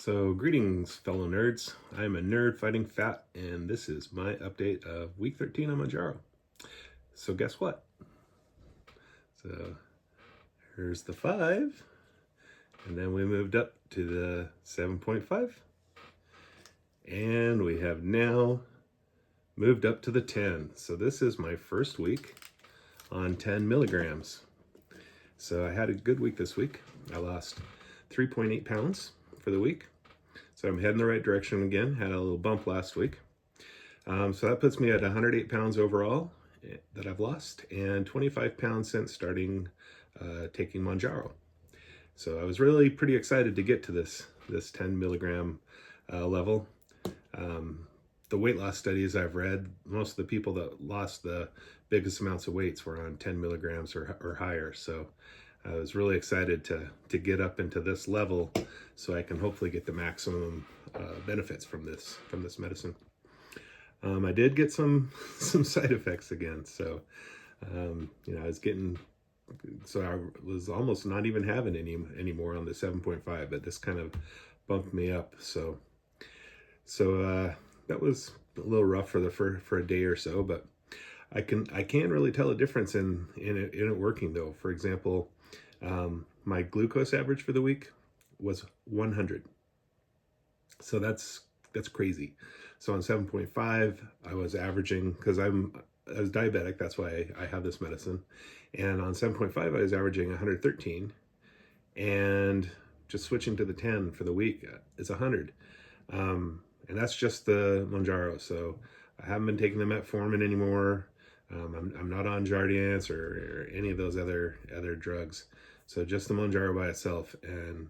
So greetings, fellow nerds. I'm a nerd fighting fat, and this is my update of week 13 on Mounjaro. So guess what? So here's the 5, and then we moved up to the 7.5, and we have now moved up to the 10. So this is my first week on 10 milligrams. So I had a good week this week. I lost 3.8 pounds for the week. So I'm heading the right direction again. Had a little bump last week. So that puts me at 108 pounds overall that I've lost, and 25 pounds since starting taking Mounjaro. So I was really pretty excited to get to this 10 milligram level. The weight loss studies I've read, most of the people that lost the biggest amounts of weights were on 10 milligrams or higher. So I was really excited to get up into this level so I can hopefully get the maximum benefits from this medicine. I did get some side effects again. So, I was getting, so I was almost not even having any anymore on the 7.5, but this kind of bumped me up. So that was a little rough for a day or so, but I can really tell a difference in it working though. For example, my glucose average for the week was 100. So that's crazy. So on 7.5, I was averaging, because I was diabetic, that's why I have this medicine. And on 7.5, I was averaging 113. And just switching to the 10 for the week, it's 100. And that's just the Mounjaro. So I haven't been taking the metformin anymore. I'm not on Jardiance or any of those other drugs. So just the Mounjaro by itself, and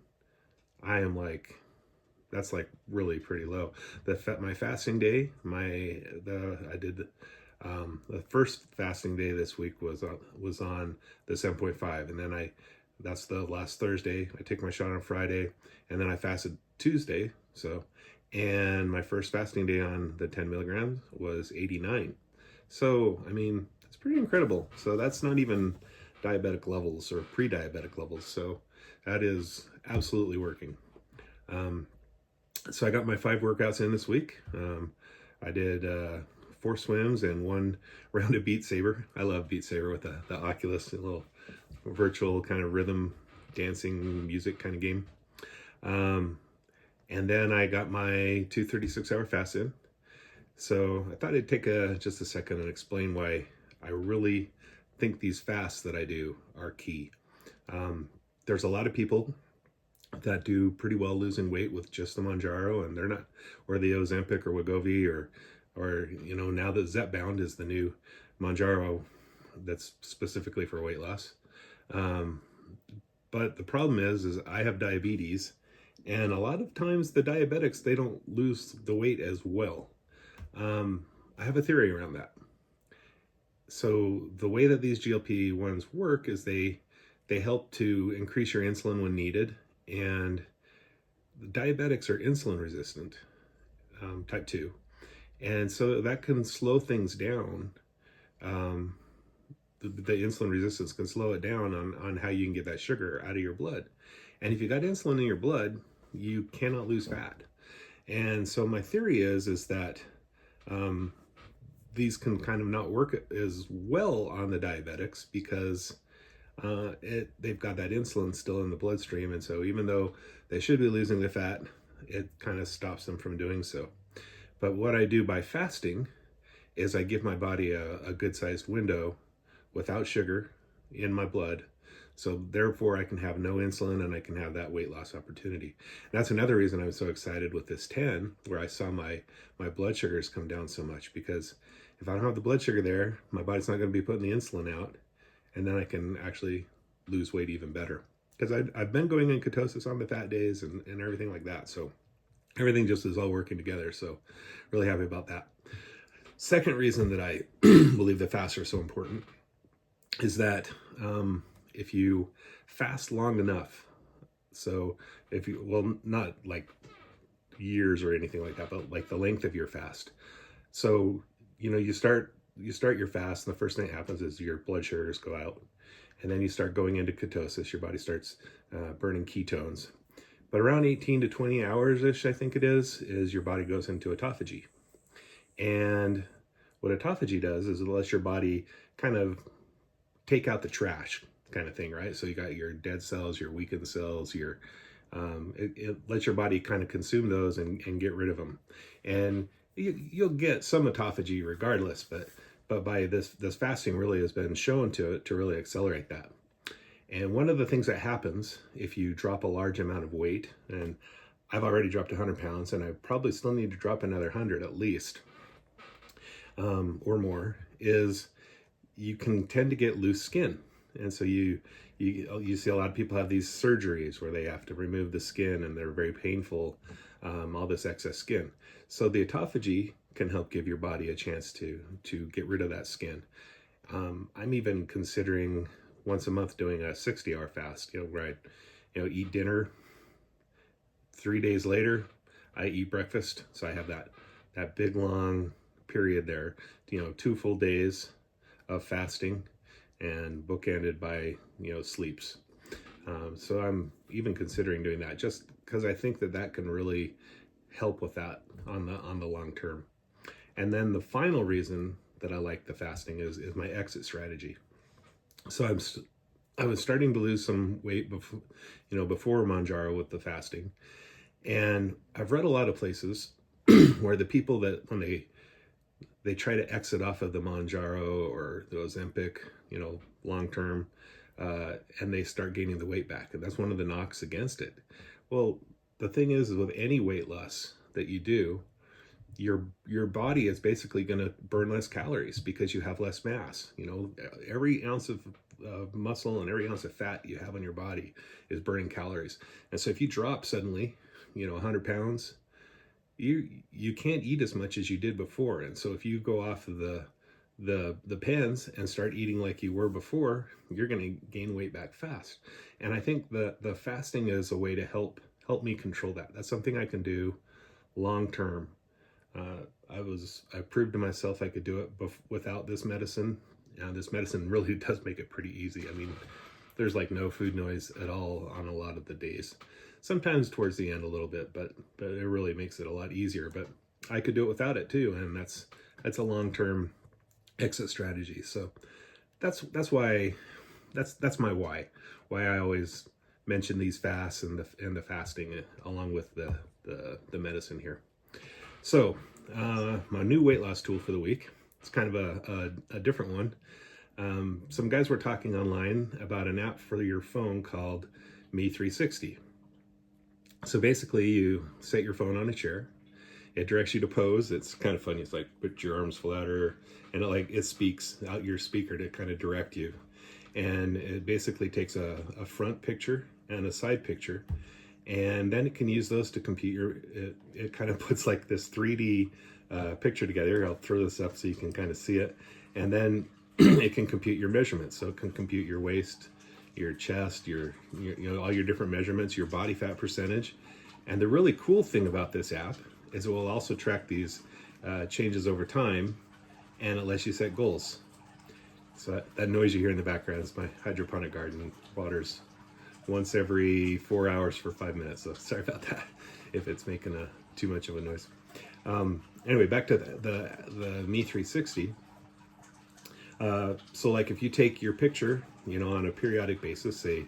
I am like, that's like really pretty low. My fasting day, I did the first fasting day this week was on the 7.5, and then that's the last Thursday. I take my shot on Friday, and then I fasted Tuesday. And my first fasting day on the 10 milligrams was 89. So I mean, it's pretty incredible. So that's not even diabetic levels or pre-diabetic levels. So that is absolutely working. So I got my 5 workouts in this week. I did 4 swims and 1 round of Beat Saber. I love Beat Saber with the Oculus, a little virtual kind of rhythm dancing music kind of game. And then I got my 2 36-hour fasts in. So I thought I'd take just a second and explain why I really think these fasts that I do are key. There's a lot of people that do pretty well losing weight with just the Mounjaro, and they're not, or the Ozempic or Wegovy, or now that Zepbound is the new Mounjaro that's specifically for weight loss. But the problem is I have diabetes, and a lot of times the diabetics, they don't lose the weight as well. I have a theory around that. So the way that these GLP-1s work is they help to increase your insulin when needed, and the diabetics are insulin resistant, type 2. And so that can slow things down. The insulin resistance can slow it down on how you can get that sugar out of your blood. And if you got insulin in your blood, you cannot lose fat. And so my theory is that these can kind of not work as well on the diabetics because they've got that insulin still in the bloodstream. And so even though they should be losing the fat, it kind of stops them from doing so. But what I do by fasting is I give my body a good-sized window without sugar in my blood. So therefore I can have no insulin and I can have that weight loss opportunity. And that's another reason I'm so excited with this 10, where I saw my blood sugars come down so much, because if I don't have the blood sugar there, my body's not going to be putting the insulin out, and then I can actually lose weight even better. Because I've been going in ketosis on the fat days and everything like that. So everything just is all working together. So really happy about that. Second reason that I believe the fasts are so important is that if you fast long enough, so not like years or anything like that, but like the length of your fast. So, you start your fast, and the first thing that happens is your blood sugars go out, and then you start going into ketosis. Your body starts burning ketones. But around 18 to 20 hours-ish, I think it is your body goes into autophagy. And what autophagy does is it lets your body kind of take out the trash kind of thing, right? So you got your dead cells, your weakened cells, it lets your body kind of consume those and get rid of them. And you'll get some autophagy regardless, but by this fasting really has been shown to really accelerate that. And one of the things that happens if you drop a large amount of weight, and I've already dropped 100 pounds, and I probably still need to drop another 100 at least, or more, is you can tend to get loose skin. And so you see a lot of people have these surgeries where they have to remove the skin, and they're very painful, all this excess skin. So the autophagy can help give your body a chance to get rid of that skin. I'm even considering once a month doing a 60-hour fast, where I eat dinner. 3 days later, I eat breakfast. So I have that big long period there, 2 full days of fasting and bookended by, sleeps. So I'm even considering doing that just because I think that can really help with that on the long term. And then the final reason that I like the fasting is my exit strategy. So I was starting to lose some weight before Mounjaro with the fasting. And I've read a lot of places where the people that when they try to exit off of the Mounjaro or the Ozempic, long term, and they start gaining the weight back. And that's one of the knocks against it. Well, the thing is with any weight loss that you do, your body is basically going to burn less calories because you have less mass. Every ounce of muscle and every ounce of fat you have on your body is burning calories. And so if you drop suddenly, 100 pounds, you can't eat as much as you did before. And so if you go off of the pens and start eating like you were before, you're going to gain weight back fast. And I think the fasting is a way to help me control that. That's something I can do long term. I proved to myself I could do it without this medicine. This medicine really does make it pretty easy. I mean, there's like no food noise at all on a lot of the days. Sometimes towards the end a little bit, but it really makes it a lot easier. But I could do it without it too, and that's a long-term exit strategy. So that's why that's my why I always mention these fasts and the fasting along with the medicine here. So my new weight loss tool for the week, it's kind of a different one. Some guys were talking online about an app for your phone called Me 360. So basically you set your phone on a chair. It directs you to pose. It's kind of funny. It's like put your arms flatter, and it speaks out your speaker to kind of direct you. And it basically takes a front picture and a side picture, and then it can use those to compute it kind of puts like this 3D picture together. I'll throw this up so you can kind of see it. And then it can compute your measurements. So it can compute your waist, your chest, your all your different measurements, your body fat percentage. And the really cool thing about this app is it will also track these changes over time, and it lets you set goals. So that noise you hear in the background is my hydroponic garden. Waters once every 4 hours for 5 minutes. So sorry about that if it's making too much of a noise. Anyway, back to the Me 360. So like if you take your picture, on a periodic basis, say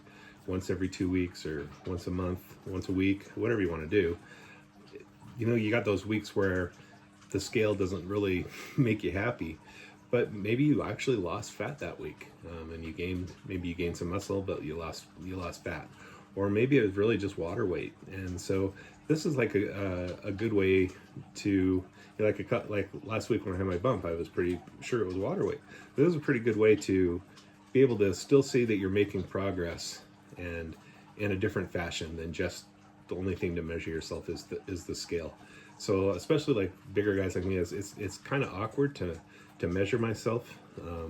once every 2 weeks or once a month, once a week, whatever you want to do, you got those weeks where the scale doesn't really make you happy, but maybe you actually lost fat that week, and maybe you gained some muscle, but you lost fat, or maybe it was really just water weight. And so this is like a good way to, like last week when I had my bump, I was pretty sure it was water weight. This is a pretty good way to be able to still see that you're making progress, and in a different fashion than just the only thing to measure yourself is the scale. So especially like bigger guys like me, it's kind of awkward to measure myself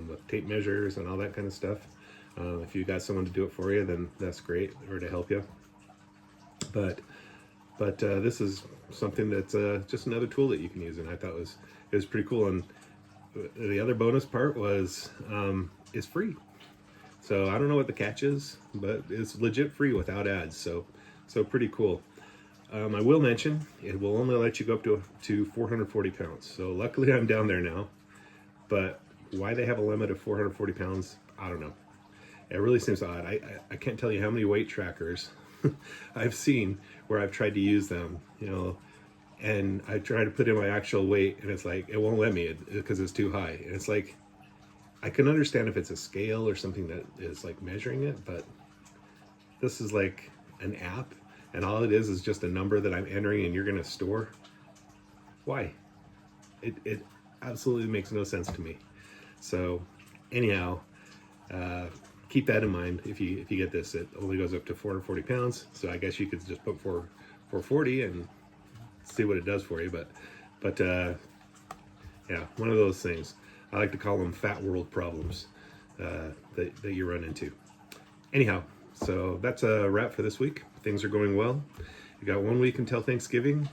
with tape measures and all that kind of stuff. If you got someone to do it for you, then that's great, or to help you. But this is something that's just another tool that you can use, and I thought it was pretty cool. And the other bonus part was it's free. So I don't know what the catch is, but it's legit free without ads. So So pretty cool. I will mention, it will only let you go up to 440 pounds. So luckily I'm down there now, but why they have a limit of 440 pounds, I don't know. It really seems odd. I can't tell you how many weight trackers I've seen where I've tried to use them, you know, and I try to put in my actual weight and it's like, it won't let me because it's too high. And it's like, I can understand if it's a scale or something that is like measuring it, but this is like an app and all it is just a number that I'm entering and you're going to store. Why? It absolutely makes no sense to me. So anyhow, keep that in mind if you get this. It only goes up to 440 pounds. So I guess you could just put 440 and see what it does for you. But yeah, one of those things. I like to call them fat world problems that you run into. Anyhow, so that's a wrap for this week. Things are going well. We got 1 week until Thanksgiving.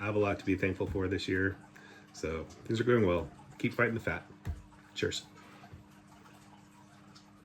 I have a lot to be thankful for this year. So things are going well. Keep fighting the fat. Cheers.